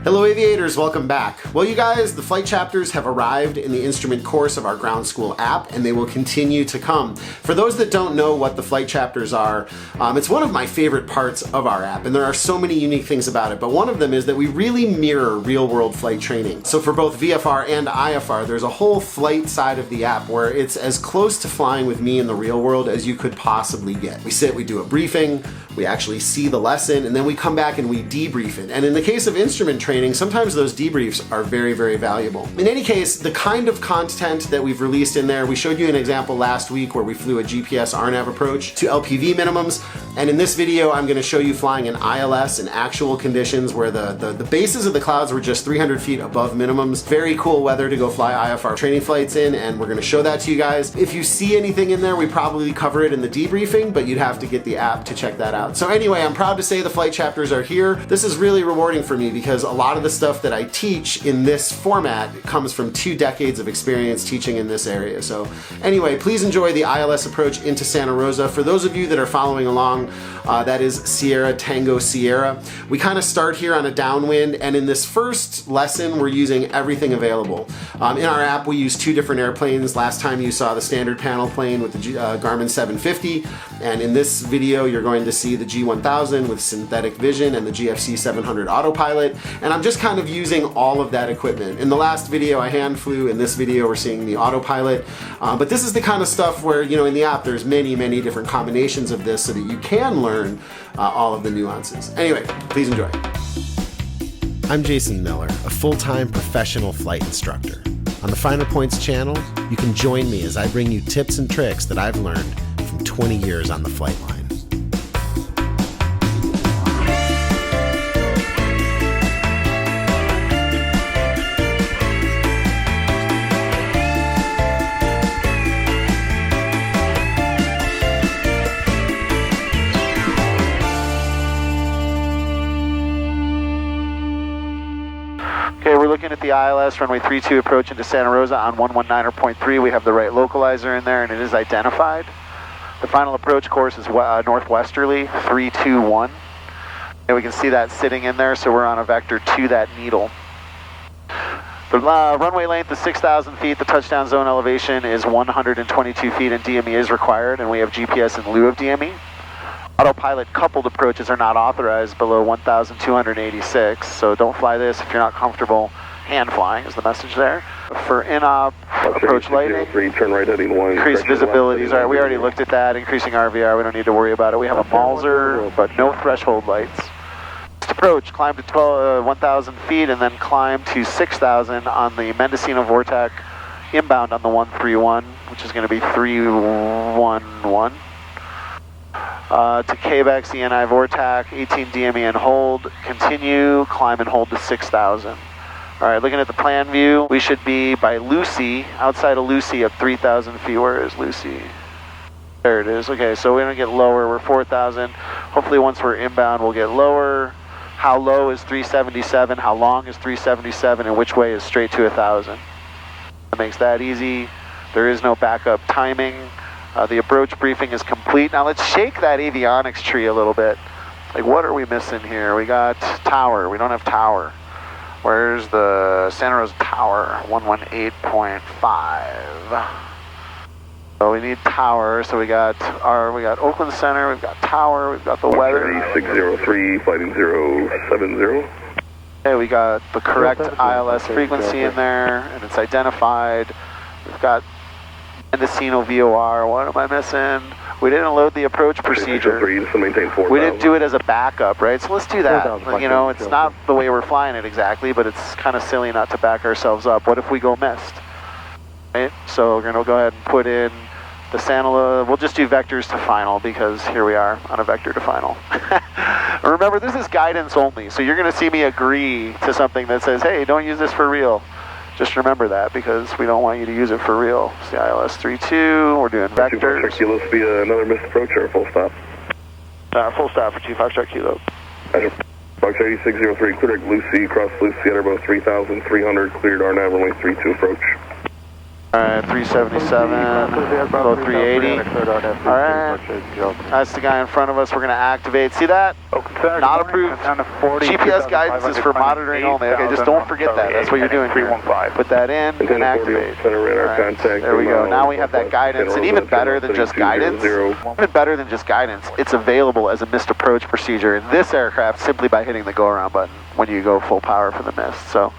Hello aviators, welcome back. Well you guys, the flight chapters have arrived in the instrument course of our ground school app and they will continue to come. For those that don't know what the flight chapters are, it's one of my favorite parts of our app and there are so many unique things about it, but one of them is that we really mirror real world flight training. So for both VFR and IFR, there's a whole flight side of the app where it's as close to flying with me in the real world as you could possibly get. We sit, we do a briefing, we actually see the lesson, and then we come back and we debrief it. And in the case of instrument training, sometimes those debriefs are very, very valuable. In any case, the kind of content that we've released in there, we showed you an example last week where we flew a GPS RNAV approach to LPV minimums. And in this video, I'm gonna show you flying an ILS in actual conditions where the bases of the clouds were just 300 feet above minimums. Very cool weather to go fly IFR training flights in, and we're gonna show that to you guys. If you see anything in there, we probably cover it in the debriefing, but you'd have to get the app to check that out. So anyway, I'm proud to say the flight chapters are here. This is really rewarding for me because a lot of the stuff that I teach in this format comes from 2 decades of experience teaching in this area. So anyway, please enjoy the ILS approach into Santa Rosa. For those of you that are following along, that is Sierra Tango Sierra. We kind of start here on a downwind, and in this first lesson, we're using everything available. In our app, we use 2 different airplanes. Last time you saw the standard panel plane with the Garmin 750, and in this video, you're going to see the G1000 with synthetic vision and the GFC 700 autopilot, and I'm just kind of using all of that equipment. In the last video, I hand flew. In this video, we're seeing the autopilot, but this is the kind of stuff where, you know, in the app, there's many, many different combinations of this so that you can learn all of the nuances. Anyway, please enjoy. I'm Jason Miller, a full-time professional flight instructor. On the Finer Points channel, you can join me as I bring you tips and tricks that I've learned from 20 years on the flight line. Okay, we're looking at the ILS runway 32 approach into Santa Rosa on 119.3. We have the right localizer in there and it is identified. The final approach course is northwesterly 321. And we can see that sitting in there, so we're on a vector to that needle. The runway length is 6,000 feet. The touchdown zone elevation is 122 feet and DME is required, and we have GPS in lieu of DME. Autopilot coupled approaches are not authorized below 1,286, so don't fly this if you're not comfortable hand flying, is the message there. For in-op approach lighting, turn right heading 1. Increase visibilities. All right, we already looked at that. Increasing RVR, we don't need to worry about it. We have a Mauser, but no threshold lights. Next approach, climb to 1,000 feet and then climb to 6,000 on the Mendocino Vortex inbound on the 131, which is going to be 311. To Quebec, CNI Vortac, 18 DME and hold, continue, climb and hold to 6,000. All right, looking at the plan view, we should be by Lucy, outside of Lucy at 3,000 feet. Where is Lucy? There it is. Okay, so we're gonna get lower, we're 4,000. Hopefully once we're inbound, we'll get lower. How low is 377? How long is 377? And which way is straight to 1,000? That makes that easy. There is no backup timing. The approach briefing is complete. Now let's shake that avionics tree a little bit. Like, what are we missing here? We got tower. We don't have tower. Where's the Santa Rosa tower? 118.5. So we need tower. So we got Oakland Center. We've got tower. We've got the weather. 603, fighting 070. Okay, we got the correct ILS frequency in there, and it's identified. We've got Mendocino VOR. What am I missing? We didn't load the approach procedure. We didn't do it as a backup, right? So let's do that. You know, it's not the way we're flying it exactly, but it's kind of silly not to back ourselves up. What if we go missed? Right? So we're going to go ahead and put in the Santa. We'll just do vectors to final because here we are on a vector to final. Remember, this is guidance only, so you're going to see me agree to something that says, hey, don't use this for real. Just remember that because we don't want you to use it for real. It's the ILS 32, we're doing vectors. 2 Foxtrot Kilo, be another missed approach or a full stop? Full stop for 2 Foxtrot Kilo. Foxtrot 8603, cleared Lucy, cross Lucy at about 3,300, cleared RNAV runway 32 approach. Alright, 377, below 380. Alright, that's the guy in front of us. We're going to activate. See that? Not approved. GPS guidance is for monitoring only. Okay, just don't forget that. That's what you're doing here. Put that in and activate. Right, there we go. Now we have that guidance, and even better than just guidance, it's available as a missed approach procedure in this aircraft simply by hitting the go-around button when you go full power for the mist. So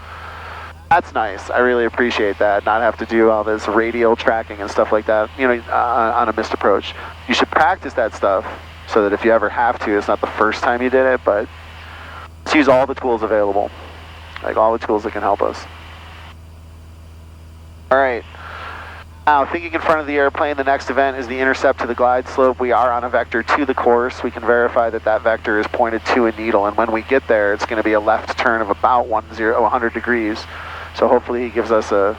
that's nice. I really appreciate that. Not have to do all this radial tracking and stuff like that, you know, on a missed approach. You should practice that stuff so that if you ever have to, it's not the first time you did it, but let's use all the tools available, like all the tools that can help us. All right. Now, thinking in front of the airplane, the next event is the intercept to the glide slope. We are on a vector to the course. We can verify that that vector is pointed to a needle, and when we get there, it's going to be a left turn of about 100 degrees. So hopefully he gives us a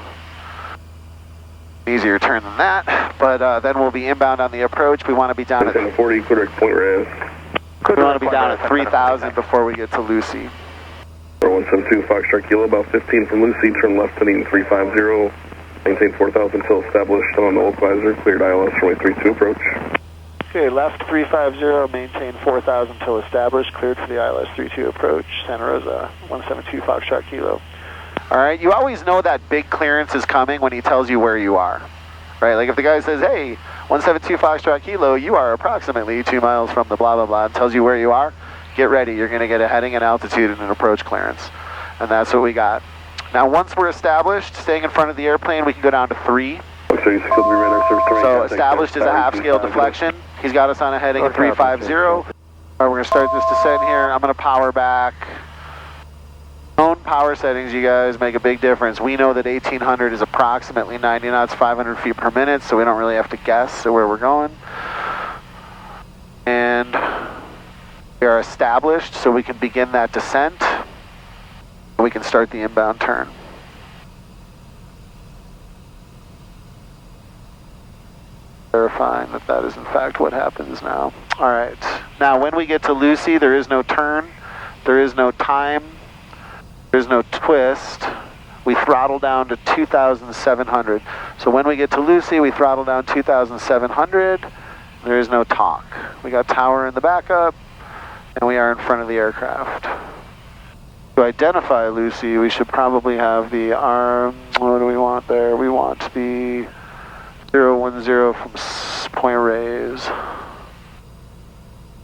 easier turn than that, but then we'll be inbound on the approach. We want to be down at 40, correct point res. We want to be down at 3,000 before we get to Lucy. 172 Foxtrot Kilo, about 15 from Lucy, turn left heading 350, maintain 4,000 until established on the localizer, cleared ILS runway 32 approach. Okay, left 350, maintain 4,000 until established, cleared for the ILS 32 approach, Santa Rosa, 172 Foxtrot Kilo. All right, you always know that big clearance is coming when he tells you where you are, right? Like if the guy says, hey, 172 Foxtrot Kilo, you are approximately 2 miles from the blah, blah, blah, and tells you where you are, get ready. You're going to get a heading and altitude and an approach clearance. And that's what we got. Now, once we're established, staying in front of the airplane, we can go down to 3. So established is a half-scale deflection. He's got us on a heading of 350. All right, we're going to start this descent here. I'm going to power back. Known power settings, you guys, make a big difference. We know that 1800 is approximately 90 knots, 500 feet per minute, so we don't really have to guess where we're going. And we are established, so we can begin that descent. We can start the inbound turn. Verifying that that is in fact what happens now. All right. Now, when we get to Lucy, there is no turn, there is no time, there's no twist. We throttle down to 2,700. So when we get to Lucy, we throttle down 2,700. There is no talk. We got tower in the backup, and we are in front of the aircraft. To identify Lucy, we should probably have the arm. What do we want there? We want the 010 from point raise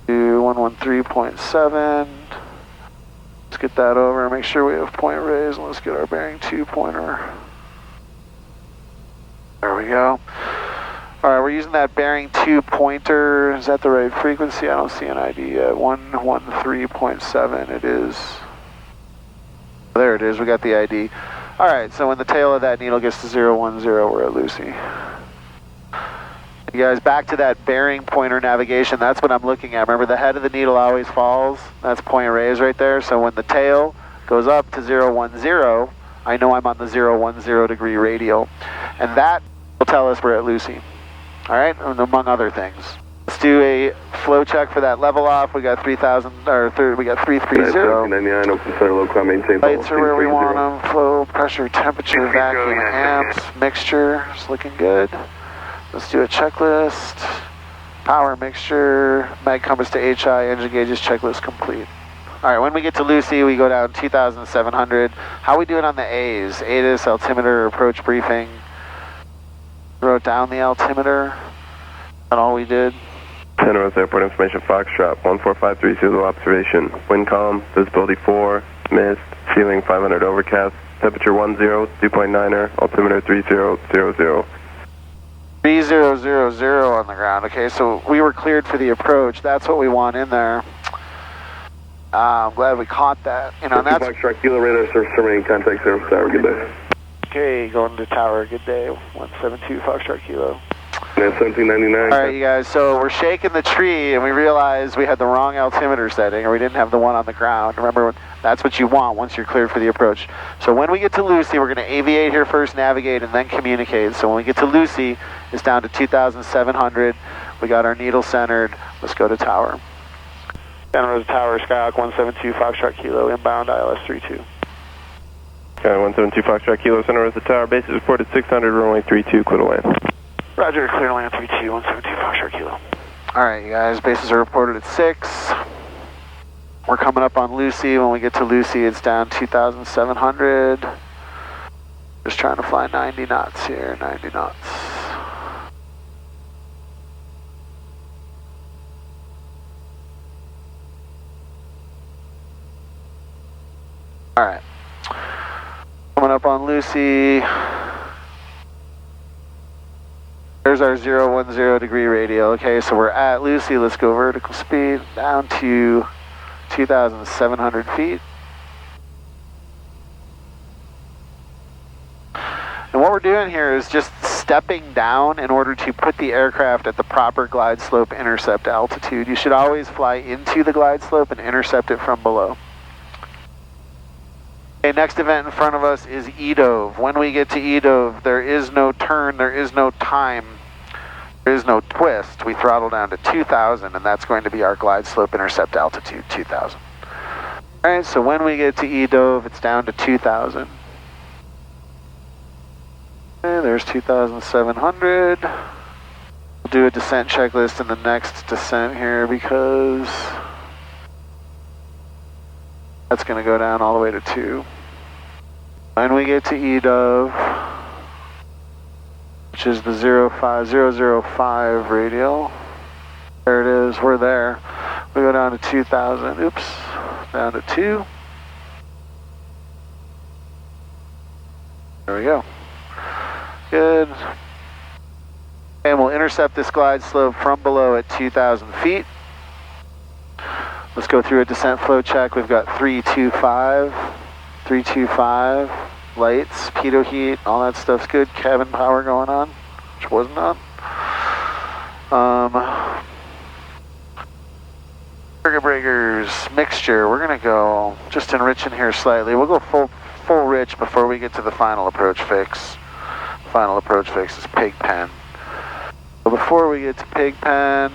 to 113.7. Let's get that over and make sure we have point raise, and let's get our bearing 2 pointer. There we go. All right, we're using that bearing 2 pointer. Is that the right frequency? I don't see an ID yet. 113.7 it is. There it is, we got the ID. All right, so when the tail of that needle gets to 010, we're at Lucy. You guys, back to that bearing pointer navigation, that's what I'm looking at. Remember, the head of the needle always falls. That's point raise right there. So when the tail goes up to 010, I know I'm on the 010 degree radial. And that will tell us we're at Lucy. All right, and among other things. Let's do a flow check for that level off. We got 3,000, or we got 330. Lights are where we want them. Flow, pressure, temperature, vacuum, amps, mixture. It's looking good. Let's do a checklist. Power mixture, mag compass to HI, engine gauges, checklist complete. All right, when we get to Lucy, we go down 2,700. How are we doing on the A's? ATIS, altimeter, approach briefing. Wrote down the altimeter. That's all we did. Santa Rosa Airport Information Foxtrot, 14530 observation. Wind calm, visibility 4, mist, ceiling 500 overcast, temperature 10, dew point 9er, altimeter 3000. 3000 on the ground. Okay, so we were cleared for the approach. That's what we want in there. I'm glad we caught that. You know, and that's Foxtrot Kilo radar service terminating contact 0 tower. Good day. Okay, going to tower. Good day. 172 Foxtrot Kilo. 1799. all right, you guys. So we're shaking the tree, and we realized we had the wrong altimeter setting, or we didn't have the one on the ground. Remember, that's what you want once you're cleared for the approach. So when we get to Lucy, we're going to aviate here first, navigate, and then communicate. So when we get to Lucy, it's down to 2,700. We got our needle centered. Let's go to tower. Santa Rosa Tower, Skyhawk 172 Foxtrot Kilo, inbound ILS 32. Okay, 172 Foxtrot Kilo, Santa Rosa Tower. Base is reported 600, runway 32, clear to land. Roger, clear to land 32, 172 Foxtrot Kilo. All right, you guys, bases are reported at 6. We're coming up on Lucy. When we get to Lucy, it's down 2,700. Just trying to fly 90 knots here, 90 knots. All right. Coming up on Lucy. There's our 010 degree radial. Okay, so we're at Lucy. Let's go vertical speed down to 2,700 feet. And what we're doing here is just stepping down in order to put the aircraft at the proper glide slope intercept altitude. You should always fly into the glide slope and intercept it from below. Okay, next event in front of us is EDOV. When we get to EDOV, there is no turn, there is no time, there is no twist. We throttle down to 2,000, and that's going to be our glide slope intercept altitude, 2,000. All right, so when we get to EDOV, it's down to 2,000. Okay, there's 2,700. We'll do a descent checklist in the next descent here because that's going to go down all the way to 2. When we get to EDOV, which is the 05005 radial, there it is, we're there. We go down to 2,000, oops, down to 2. There we go. Good. And we'll intercept this glide slope from below at 2,000 feet. Let's go through a descent flow check. We've got 325, lights, pitot heat, all that stuff's good. Cabin power going on, which wasn't on. Circuit breakers, mixture. We're gonna go just enriching here slightly. We'll go full rich before we get to the final approach fix. Final approach fix is pig pen. So before we get to pig pen,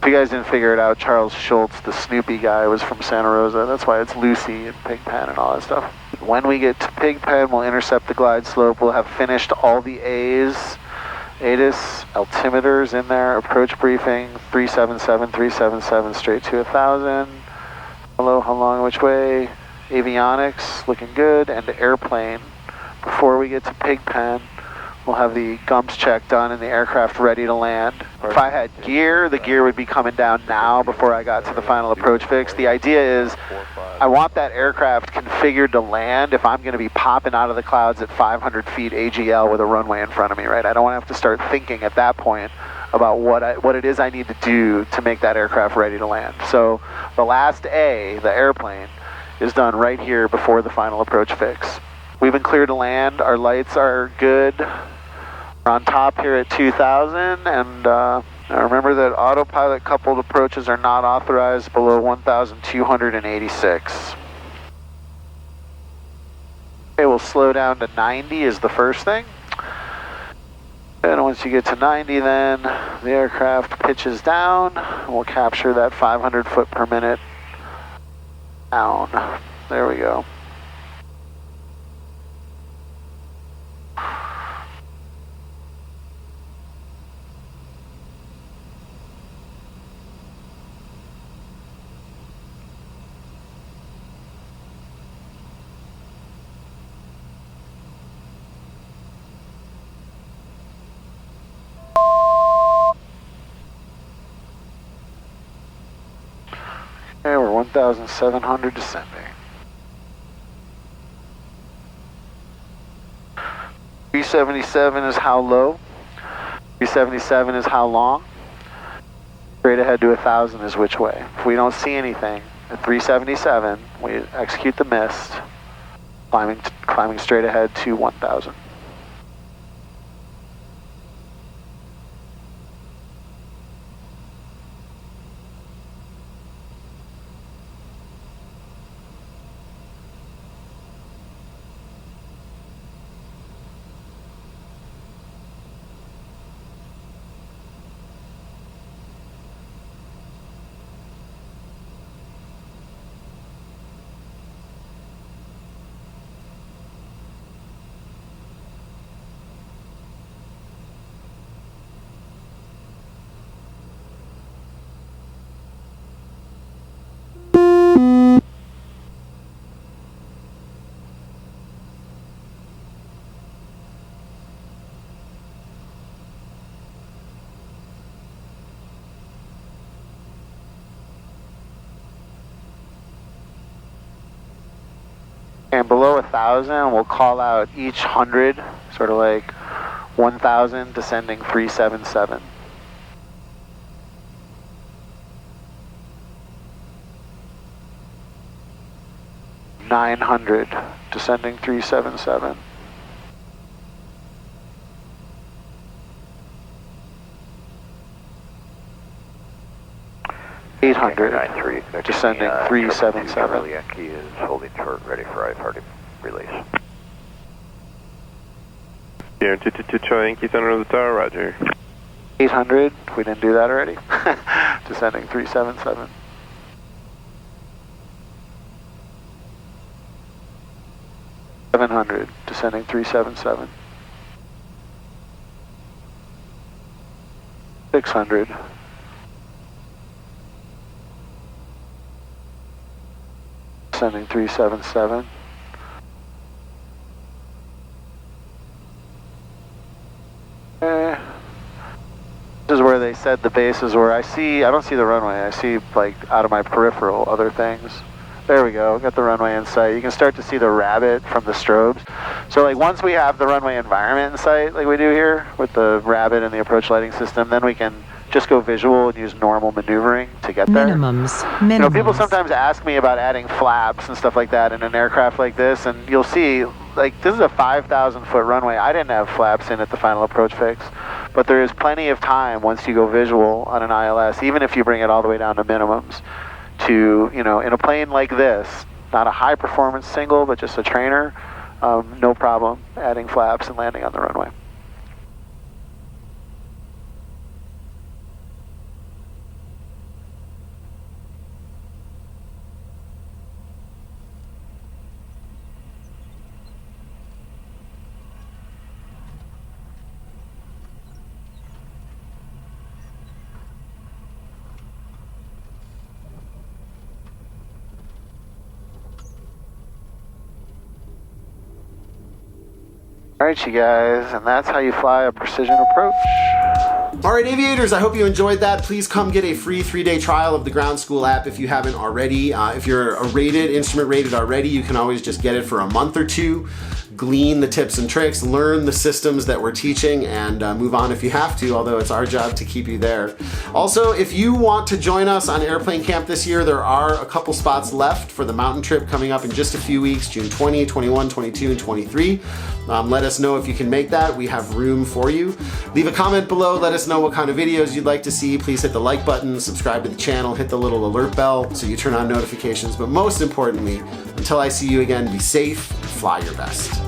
if you guys didn't figure it out, Charles Schultz, the Snoopy guy, was from Santa Rosa. That's why it's Lucy and Pigpen and all that stuff. When we get to Pigpen, we'll intercept the glide slope. We'll have finished all the ATIS, altimeters in there, approach briefing, 377, straight to 1,000. Hello, how long, which way? Avionics, looking good, and airplane. Before we get to Pigpen, we'll have the GUMPS check done and the aircraft ready to land. If I had gear, the gear would be coming down now before I got to the final approach fix. The idea is I want that aircraft configured to land if I'm going to be popping out of the clouds at 500 feet AGL with a runway in front of me, right? I don't want to have to start thinking at that point about what it is I need to do to make that aircraft ready to land. So the last A, the airplane, is done right here before the final approach fix. We've been cleared to land. Our lights are good. We're on top here at 2,000, and remember that autopilot coupled approaches are not authorized below 1,286. Okay, we'll slow down to 90 is the first thing. And once you get to 90, then the aircraft pitches down, and we'll capture that 500 foot per minute down. There we go. Okay, we're 1,700 descending. 377 is how low. 377 is how long. Straight ahead to 1,000 is which way. If we don't see anything at 377, we execute the mist, climbing straight ahead to 1,000. And below 1,000, we'll call out each 100, sort of like 1,000 descending 377. $900 descending 377. $800 descending 377. Yankee is holding short, ready for IFR release. Here, 222 Charlie Yankee, Santa Rosa Tower, roger. 800, we didn't do that already. Descending 377. $700 descending 377. 600. Descending 377. This is where they said the bases were. I don't see the runway. I see, like, out of my peripheral other things. There we go, got the runway in sight. You can start to see the rabbit from the strobes. So like once we have the runway environment in sight, like we do here with the rabbit and the approach lighting system, then we can just go visual and use normal maneuvering to get there. Minimums. You know, people sometimes ask me about adding flaps and stuff like that in an aircraft like this, and you'll see, like, this is a 5,000 foot runway. I didn't have flaps in at the final approach fix, but there is plenty of time once you go visual on an ILS, even if you bring it all the way down to minimums, to, you know, in a plane like this, not a high performance single, but just a trainer, no problem adding flaps and landing on the runway. All right, you guys, and that's how you fly a precision approach. All right, aviators, I hope you enjoyed that. Please come get a free 3-day trial of the Ground School app if you haven't already. If you're instrument rated already, you can always just get it for a month or two, glean the tips and tricks, learn the systems that we're teaching, and move on if you have to, although it's our job to keep you there. Also, if you want to join us on Airplane Camp this year, there are a couple spots left for the mountain trip coming up in just a few weeks, June 20, 21, 22, and 23. Let us know if you can make that. We have room for you. Leave a comment below. Let us know what kind of videos you'd like to see. Please hit the like button, subscribe to the channel, hit the little alert bell so you turn on notifications. But most importantly, until I see you again, be safe, fly your best.